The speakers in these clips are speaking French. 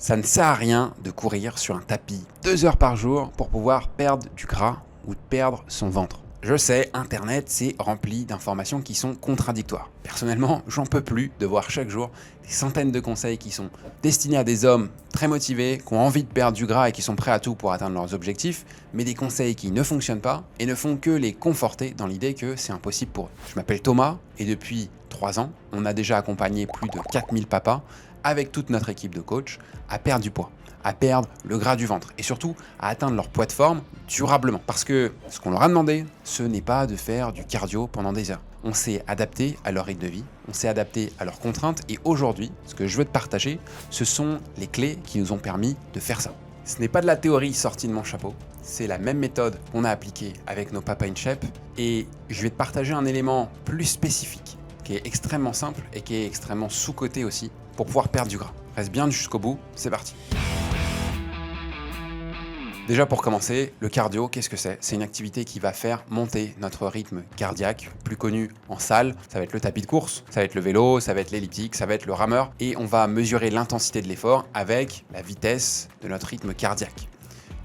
Ça ne sert à rien de courir sur un tapis 2 heures par jour pour pouvoir perdre du gras ou perdre son ventre. Je sais, Internet, c'est rempli d'informations qui sont contradictoires. Personnellement, j'en peux plus de voir chaque jour des centaines de conseils qui sont destinés à des hommes très motivés, qui ont envie de perdre du gras et qui sont prêts à tout pour atteindre leurs objectifs, mais des conseils qui ne fonctionnent pas et ne font que les conforter dans l'idée que c'est impossible pour eux. Je m'appelle Thomas et depuis 3 ans, on a déjà accompagné plus de 4000 papas avec toute notre équipe de coachs à perdre du poids, à perdre le gras du ventre et surtout à atteindre leur poids de forme durablement. Parce que ce qu'on leur a demandé, ce n'est pas de faire du cardio pendant des heures. On s'est adapté à leur rythme de vie, on s'est adapté à leurs contraintes et aujourd'hui, ce que je veux te partager, ce sont les clés qui nous ont permis de faire ça. Ce n'est pas de la théorie sortie de mon chapeau, c'est la même méthode qu'on a appliquée avec nos papas in shape et je vais te partager un élément plus spécifique qui est extrêmement simple et qui est extrêmement sous-coté aussi pour pouvoir perdre du gras. Reste bien jusqu'au bout, c'est parti. Déjà pour commencer, le cardio, qu'est-ce que c'est? C'est une activité qui va faire monter notre rythme cardiaque, plus connu en salle. Ça va être le tapis de course, ça va être le vélo, ça va être l'elliptique, ça va être le rameur. Et on va mesurer l'intensité de l'effort avec la vitesse de notre rythme cardiaque.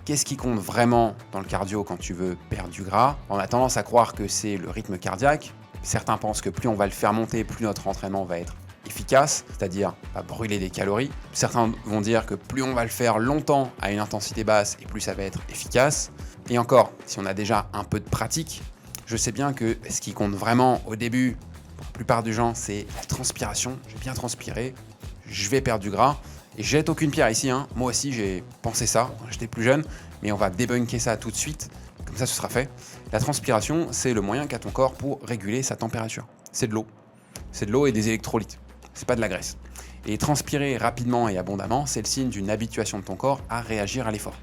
Qu'est-ce qui compte vraiment dans le cardio quand tu veux perdre du gras? On a tendance à croire que c'est le rythme cardiaque. Certains pensent que plus on va le faire monter, plus notre entraînement va être efficace, c'est-à-dire va brûler des calories. Certains vont dire que plus on va le faire longtemps à une intensité basse et plus ça va être efficace. Et encore, si on a déjà un peu de pratique, je sais bien que ce qui compte vraiment au début, pour la plupart des gens, c'est la transpiration. J'ai bien transpiré, je vais perdre du gras. Et je jette aucune pierre ici, hein. Moi aussi j'ai pensé ça quand j'étais plus jeune, mais on va débunker ça tout de suite, comme ça ce sera fait. La transpiration, c'est le moyen qu'a ton corps pour réguler sa température. C'est de l'eau. C'est de l'eau et des électrolytes. C'est pas de la graisse. Et transpirer rapidement et abondamment, c'est le signe d'une habituation de ton corps à réagir à l'effort.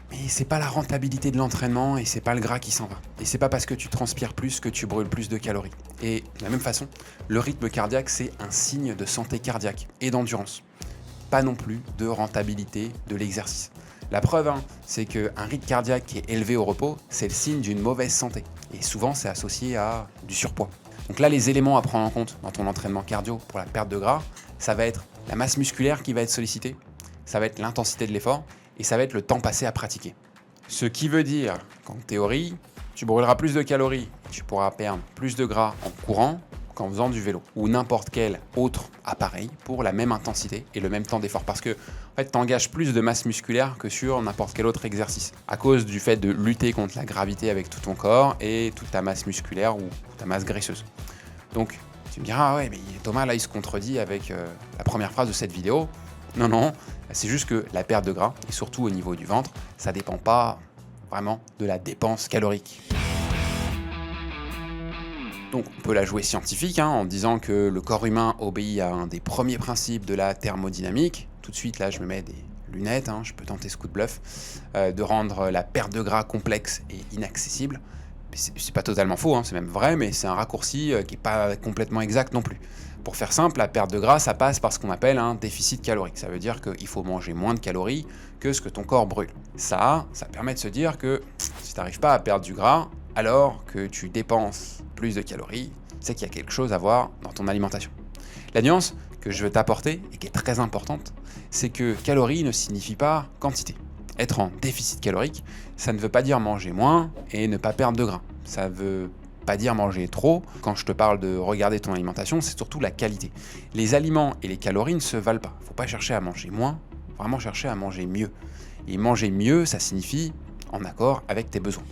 Mais c'est pas la rentabilité de l'entraînement et c'est pas le gras qui s'en va. Et c'est pas parce que tu transpires plus que tu brûles plus de calories. Et de la même façon, le rythme cardiaque, c'est un signe de santé cardiaque et d'endurance. Pas non plus de rentabilité de l'exercice. La preuve, c'est qu'un rythme cardiaque qui est élevé au repos, c'est le signe d'une mauvaise santé. Et souvent, c'est associé à du surpoids. Donc là, les éléments à prendre en compte dans ton entraînement cardio pour la perte de gras, ça va être la masse musculaire qui va être sollicitée, ça va être l'intensité de l'effort et ça va être le temps passé à pratiquer. Ce qui veut dire qu'en théorie, tu brûleras plus de calories et tu pourras perdre plus de gras en courant qu'en faisant du vélo ou n'importe quel autre appareil pour la même intensité et le même temps d'effort. Parce que en fait, tu engages plus de masse musculaire que sur n'importe quel autre exercice à cause du fait de lutter contre la gravité avec tout ton corps et toute ta masse musculaire ou ta masse graisseuse. Donc, tu me diras, ah ouais, mais Thomas, là, il se contredit avec la première phrase de cette vidéo. Non, c'est juste que la perte de gras, et surtout au niveau du ventre, ça dépend pas vraiment de la dépense calorique. Donc on peut la jouer scientifique en disant que le corps humain obéit à un des premiers principes de la thermodynamique. Tout de suite là je me mets des lunettes, je peux tenter ce coup de bluff, de rendre la perte de gras complexe et inaccessible. C'est pas totalement faux, c'est même vrai, mais c'est un raccourci qui n'est pas complètement exact non plus. Pour faire simple, la perte de gras, ça passe par ce qu'on appelle un déficit calorique. Ça veut dire qu'il faut manger moins de calories que ce que ton corps brûle. Ça permet de se dire que si tu n'arrives pas à perdre du gras, alors que tu dépenses plus de calories, c'est qu'il y a quelque chose à voir dans ton alimentation. La nuance que je veux t'apporter, et qui est très importante, c'est que calories ne signifie pas quantité. Être en déficit calorique, ça ne veut pas dire manger moins et ne pas perdre de gras. Ça veut pas dire manger trop. Quand je te parle de regarder ton alimentation, c'est surtout la qualité. Les aliments et les calories ne se valent pas. Faut pas chercher à manger moins, vraiment chercher à manger mieux. Et manger mieux, ça signifie en accord avec tes besoins.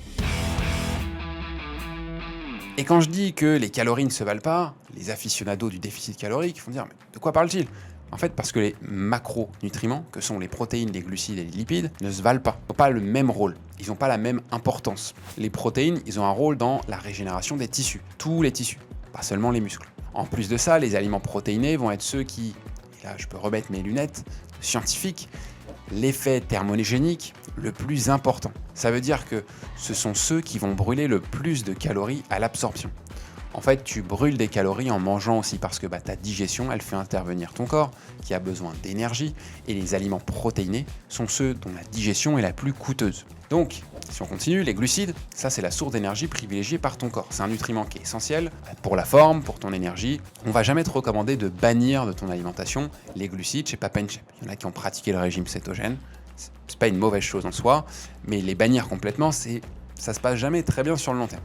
Et quand je dis que les calories ne se valent pas, les aficionados du déficit calorique vont dire « mais de quoi parle-t-il ?» En fait, parce que les macronutriments, que sont les protéines, les glucides et les lipides, ne se valent pas. Ils n'ont pas le même rôle. Ils n'ont pas la même importance. Les protéines, ils ont un rôle dans la régénération des tissus. Tous les tissus, pas seulement les muscles. En plus de ça, les aliments protéinés vont être ceux qui, et là je peux remettre mes lunettes scientifiques, l'effet thermogénique le plus important. Ça veut dire que ce sont ceux qui vont brûler le plus de calories à l'absorption. En fait, tu brûles des calories en mangeant aussi parce que ta digestion, elle fait intervenir ton corps qui a besoin d'énergie et les aliments protéinés sont ceux dont la digestion est la plus coûteuse. Donc, si on continue, les glucides, ça c'est la source d'énergie privilégiée par ton corps. C'est un nutriment qui est essentiel pour la forme, pour ton énergie. On va jamais te recommander de bannir de ton alimentation les glucides chez Papa & Chef. Il y en a qui ont pratiqué le régime cétogène. C'est pas une mauvaise chose en soi, mais les bannir complètement, ça se passe jamais très bien sur le long terme.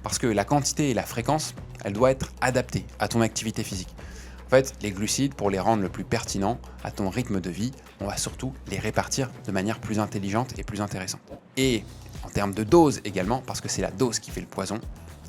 Parce que la quantité et la fréquence, elle doit être adaptée à ton activité physique. En fait, les glucides, pour les rendre le plus pertinents à ton rythme de vie, on va surtout les répartir de manière plus intelligente et plus intéressante. Et en termes de dose également, parce que c'est la dose qui fait le poison.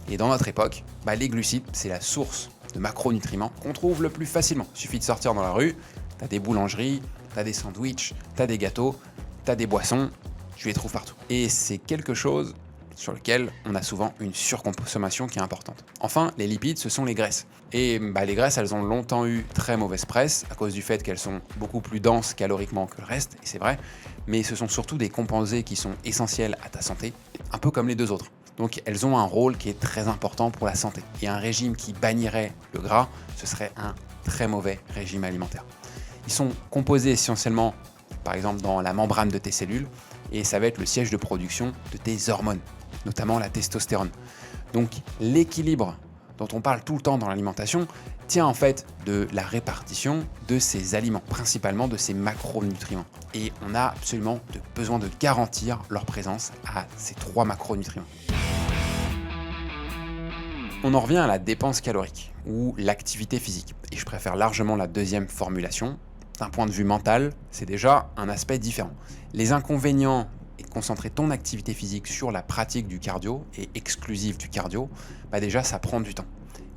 Et dans notre époque, les glucides, c'est la source de macronutriments qu'on trouve le plus facilement. Il suffit de sortir dans la rue, t'as des boulangeries, t'as des sandwichs, t'as des gâteaux, t'as des boissons, tu les trouves partout. Et c'est quelque chose sur lequel on a souvent une surconsommation qui est importante. Enfin, les lipides, ce sont les graisses. Et les graisses, elles ont longtemps eu très mauvaise presse à cause du fait qu'elles sont beaucoup plus denses caloriquement que le reste, et c'est vrai, mais ce sont surtout des composés qui sont essentiels à ta santé, un peu comme les deux autres. Donc elles ont un rôle qui est très important pour la santé. Et un régime qui bannirait le gras, ce serait un très mauvais régime alimentaire. Ils sont composés essentiellement, par exemple, dans la membrane de tes cellules, et ça va être le siège de production de tes hormones, notamment la testostérone. Donc l'équilibre dont on parle tout le temps dans l'alimentation tient en fait de la répartition de ces aliments, principalement de ces macronutriments. Et on a absolument besoin de garantir leur présence à ces 3 macronutriments. On en revient à la dépense calorique ou l'activité physique. Et je préfère largement la deuxième formulation. D'un point de vue mental, c'est déjà un aspect différent. Les inconvénients et de concentrer ton activité physique sur la pratique du cardio et exclusive du cardio, déjà ça prend du temps.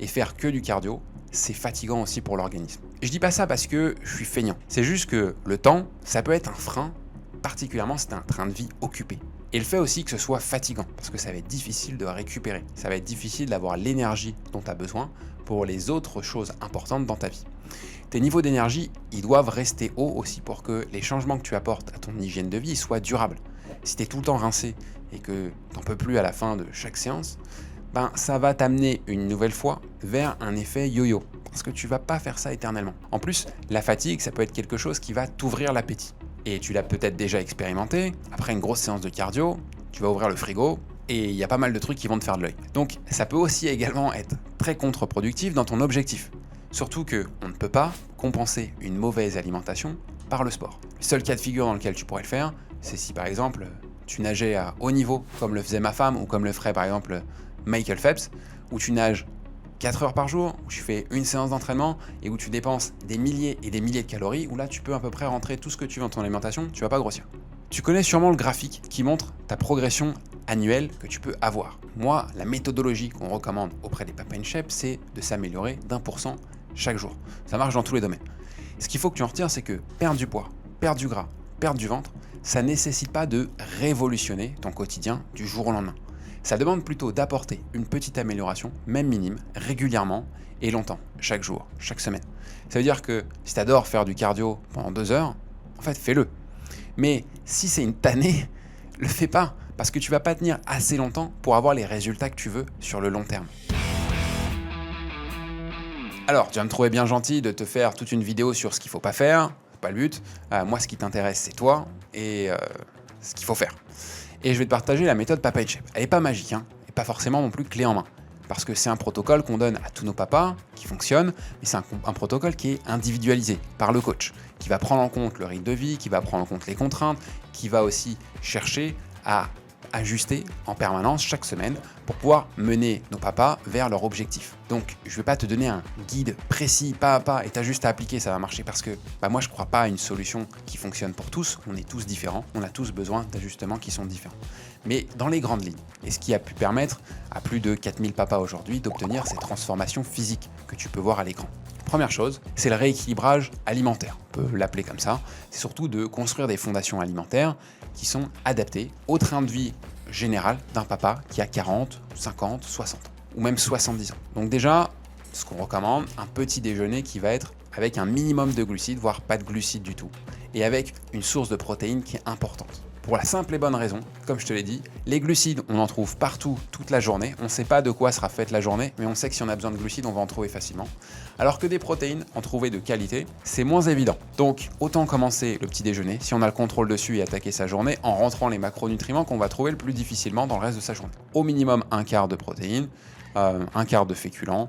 Et faire que du cardio, c'est fatigant aussi pour l'organisme. Et je dis pas ça parce que je suis feignant. C'est juste que le temps, ça peut être un frein, particulièrement si tu as un train de vie occupé. Et le fait aussi que ce soit fatigant, parce que ça va être difficile de récupérer. Ça va être difficile d'avoir l'énergie dont tu as besoin pour les autres choses importantes dans ta vie. Tes niveaux d'énergie, ils doivent rester hauts aussi pour que les changements que tu apportes à ton hygiène de vie soient durables. Si tu es tout le temps rincé et que tu n'en peux plus à la fin de chaque séance, ça va t'amener une nouvelle fois vers un effet yo-yo, parce que tu vas pas faire ça éternellement. En plus, la fatigue, ça peut être quelque chose qui va t'ouvrir l'appétit. Et tu l'as peut-être déjà expérimenté, après une grosse séance de cardio, tu vas ouvrir le frigo, et il y a pas mal de trucs qui vont te faire de l'œil. Donc ça peut aussi également être très contre-productif dans ton objectif. Surtout qu'on ne peut pas compenser une mauvaise alimentation par le sport. Le seul cas de figure dans lequel tu pourrais le faire, c'est si par exemple tu nageais à haut niveau, comme le faisait ma femme, ou comme le ferait par exemple Michael Phelps, où tu nages 4 heures par jour, où tu fais une séance d'entraînement et où tu dépenses des milliers et des milliers de calories, où là tu peux à peu près rentrer tout ce que tu veux dans ton alimentation, tu vas pas grossir. Tu connais sûrement le graphique qui montre ta progression annuelle que tu peux avoir. Moi, la méthodologie qu'on recommande auprès des Papa & Chef, c'est de s'améliorer d'1% chaque jour. Ça marche dans tous les domaines. Ce qu'il faut que tu en retires, c'est que perdre du poids, perdre du gras, perdre du ventre, ça ne nécessite pas de révolutionner ton quotidien du jour au lendemain. Ça demande plutôt d'apporter une petite amélioration, même minime, régulièrement et longtemps, chaque jour, chaque semaine. Ça veut dire que si tu adores faire du cardio pendant 2 heures, en fait, fais-le. Mais si c'est une tannée, le fais pas, parce que tu vas pas tenir assez longtemps pour avoir les résultats que tu veux sur le long terme. Alors, tu vas me trouver bien gentil de te faire toute une vidéo sur ce qu'il faut pas faire, c'est pas le but. Moi, ce qui t'intéresse, c'est toi et ce qu'il faut faire. Et je vais te partager la méthode Papa & Chef. Elle n'est pas magique, et pas forcément non plus clé en main. Parce que c'est un protocole qu'on donne à tous nos papas, qui fonctionne, mais c'est un protocole qui est individualisé par le coach, qui va prendre en compte le rythme de vie, qui va prendre en compte les contraintes, qui va aussi chercher à ajuster en permanence chaque semaine pour pouvoir mener nos papas vers leur objectif. Donc, je ne vais pas te donner un guide précis, pas à pas, et tu as juste à appliquer, ça va marcher parce que moi, je ne crois pas à une solution qui fonctionne pour tous. On est tous différents, on a tous besoin d'ajustements qui sont différents. Mais dans les grandes lignes, et ce qui a pu permettre à plus de 4000 papas aujourd'hui d'obtenir ces transformations physiques que tu peux voir à l'écran. Première chose, c'est le rééquilibrage alimentaire. On peut l'appeler comme ça. C'est surtout de construire des fondations alimentaires qui sont adaptées au train de vie général d'un papa qui a 40, 50, 60 ans, ou même 70 ans. Donc déjà, ce qu'on recommande, un petit déjeuner qui va être avec un minimum de glucides, voire pas de glucides du tout, et avec une source de protéines qui est importante. Pour la simple et bonne raison, comme je te l'ai dit, les glucides, on en trouve partout, toute la journée. On ne sait pas de quoi sera faite la journée, mais on sait que si on a besoin de glucides, on va en trouver facilement. Alors que des protéines, en trouver de qualité, c'est moins évident. Donc, autant commencer le petit déjeuner, si on a le contrôle dessus, et attaquer sa journée en rentrant les macronutriments qu'on va trouver le plus difficilement dans le reste de sa journée. Au minimum un quart de protéines, un quart de féculents,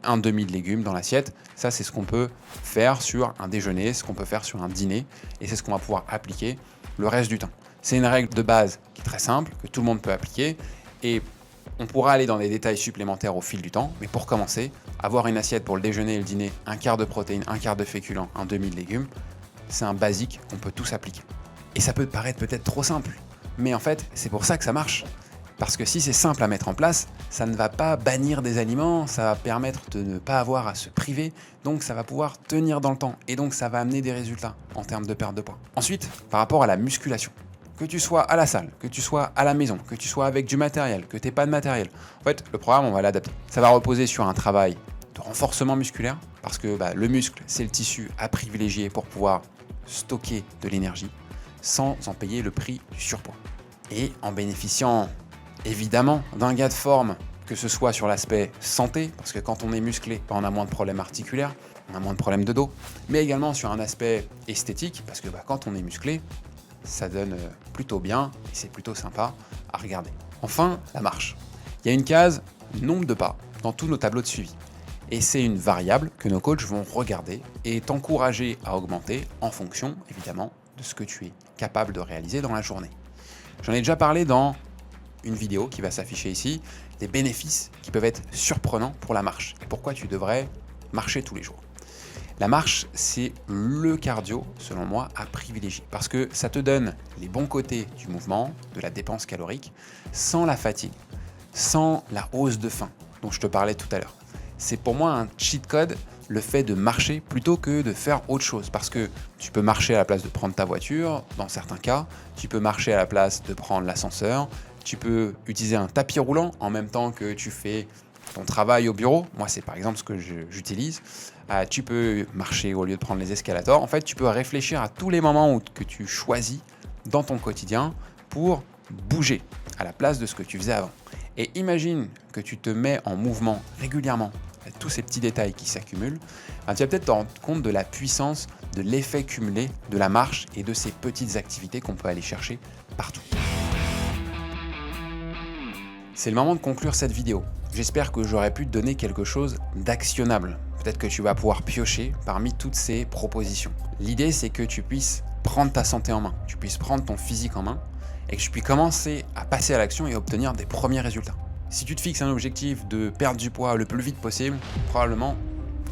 un demi de légumes dans l'assiette. Ça, c'est ce qu'on peut faire sur un déjeuner, ce qu'on peut faire sur un dîner, et c'est ce qu'on va pouvoir appliquer le reste du temps. C'est une règle de base qui est très simple, que tout le monde peut appliquer, et on pourra aller dans des détails supplémentaires au fil du temps, mais pour commencer, avoir une assiette pour le déjeuner et le dîner, un quart de protéines, un quart de féculents, un demi de légumes, c'est un basique qu'on peut tous appliquer. Et ça peut paraître peut-être trop simple, mais en fait, c'est pour ça que ça marche. Parce que si c'est simple à mettre en place, ça ne va pas bannir des aliments, ça va permettre de ne pas avoir à se priver, donc ça va pouvoir tenir dans le temps, et donc ça va amener des résultats en termes de perte de poids. Ensuite, par rapport à la musculation, que tu sois à la salle, que tu sois à la maison, que tu sois avec du matériel, que tu n'aies pas de matériel, en fait, le programme, on va l'adapter. Ça va reposer sur un travail de renforcement musculaire, parce que le muscle, c'est le tissu à privilégier pour pouvoir stocker de l'énergie, sans en payer le prix du surpoids. Et en bénéficiant évidemment d'un gain de forme, que ce soit sur l'aspect santé, parce que quand on est musclé, on a moins de problèmes articulaires, on a moins de problèmes de dos, mais également sur un aspect esthétique, parce que quand on est musclé, ça donne plutôt bien et c'est plutôt sympa à regarder. Enfin, la marche. Il y a une case nombre de pas dans tous nos tableaux de suivi. Et c'est une variable que nos coachs vont regarder et t'encourager à augmenter en fonction, évidemment, de ce que tu es capable de réaliser dans la journée. J'en ai déjà parlé dans une vidéo qui va s'afficher ici, des bénéfices qui peuvent être surprenants pour la marche et pourquoi tu devrais marcher tous les jours. La marche, c'est le cardio, selon moi, à privilégier parce que ça te donne les bons côtés du mouvement, de la dépense calorique, sans la fatigue, sans la hausse de faim dont je te parlais tout à l'heure. C'est pour moi un cheat code, le fait de marcher plutôt que de faire autre chose. Parce que tu peux marcher à la place de prendre ta voiture, dans certains cas, tu peux marcher à la place de prendre l'ascenseur, tu peux utiliser un tapis roulant en même temps que tu fais ton travail au bureau. Moi, c'est par exemple ce que j'utilise. Tu peux marcher au lieu de prendre les escalators. En fait, tu peux réfléchir à tous les moments que tu choisis dans ton quotidien pour bouger à la place de ce que tu faisais avant. Et imagine que tu te mets en mouvement régulièrement, avec tous ces petits détails qui s'accumulent, tu vas peut-être te rendre compte de la puissance, de l'effet cumulé de la marche et de ces petites activités qu'on peut aller chercher partout. C'est le moment de conclure cette vidéo. J'espère que j'aurai pu te donner quelque chose d'actionnable. Peut-être que tu vas pouvoir piocher parmi toutes ces propositions. L'idée, c'est que tu puisses prendre ta santé en main, tu puisses prendre ton physique en main et que tu puisses commencer à passer à l'action et obtenir des premiers résultats. Si tu te fixes un objectif de perdre du poids le plus vite possible, probablement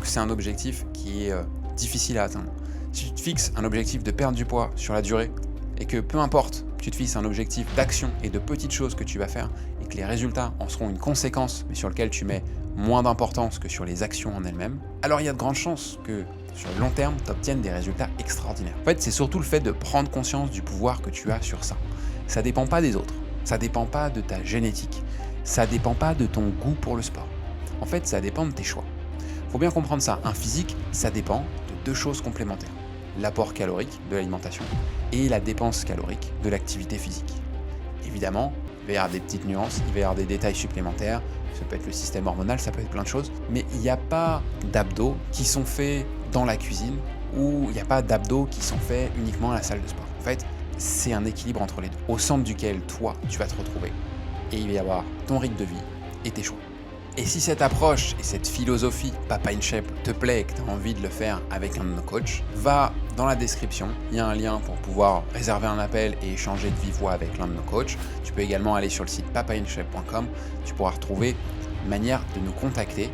que c'est un objectif qui est difficile à atteindre. Si tu te fixes un objectif de perdre du poids sur la durée et que peu importe, tu te fixes un objectif d'action et de petites choses que tu vas faire et que les résultats en seront une conséquence mais sur lequel tu mets moins d'importance que sur les actions en elles-mêmes, alors il y a de grandes chances que sur le long terme, tu obtiennes des résultats extraordinaires. En fait, c'est surtout le fait de prendre conscience du pouvoir que tu as sur ça. Ça ne dépend pas des autres, ça ne dépend pas de ta génétique, ça ne dépend pas de ton goût pour le sport. En fait, ça dépend de tes choix. Il faut bien comprendre ça, un physique, ça dépend de deux choses complémentaires. L'apport calorique de l'alimentation et la dépense calorique de l'activité physique. Évidemment, il va y avoir des petites nuances, il va y avoir des détails supplémentaires, ça peut être le système hormonal, ça peut être plein de choses, mais il n'y a pas d'abdos qui sont faits dans la cuisine ou il n'y a pas d'abdos qui sont faits uniquement à la salle de sport. En fait, c'est un équilibre entre les deux, au centre duquel toi, tu vas te retrouver. Et il va y avoir ton rythme de vie et tes choix. Et si cette approche et cette philosophie Papa in Shape te plaît et que tu as envie de le faire avec un de nos coachs, va dans la description, il y a un lien pour pouvoir réserver un appel et échanger de vive voix avec l'un de nos coachs. Tu peux également aller sur le site papainshape.com, tu pourras retrouver une manière de nous contacter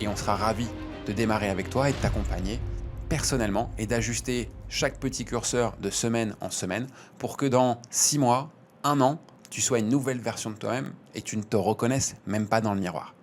et on sera ravis de démarrer avec toi et de t'accompagner personnellement et d'ajuster chaque petit curseur de semaine en semaine pour que dans 6 mois, 1 an, tu sois une nouvelle version de toi-même et tu ne te reconnaisses même pas dans le miroir.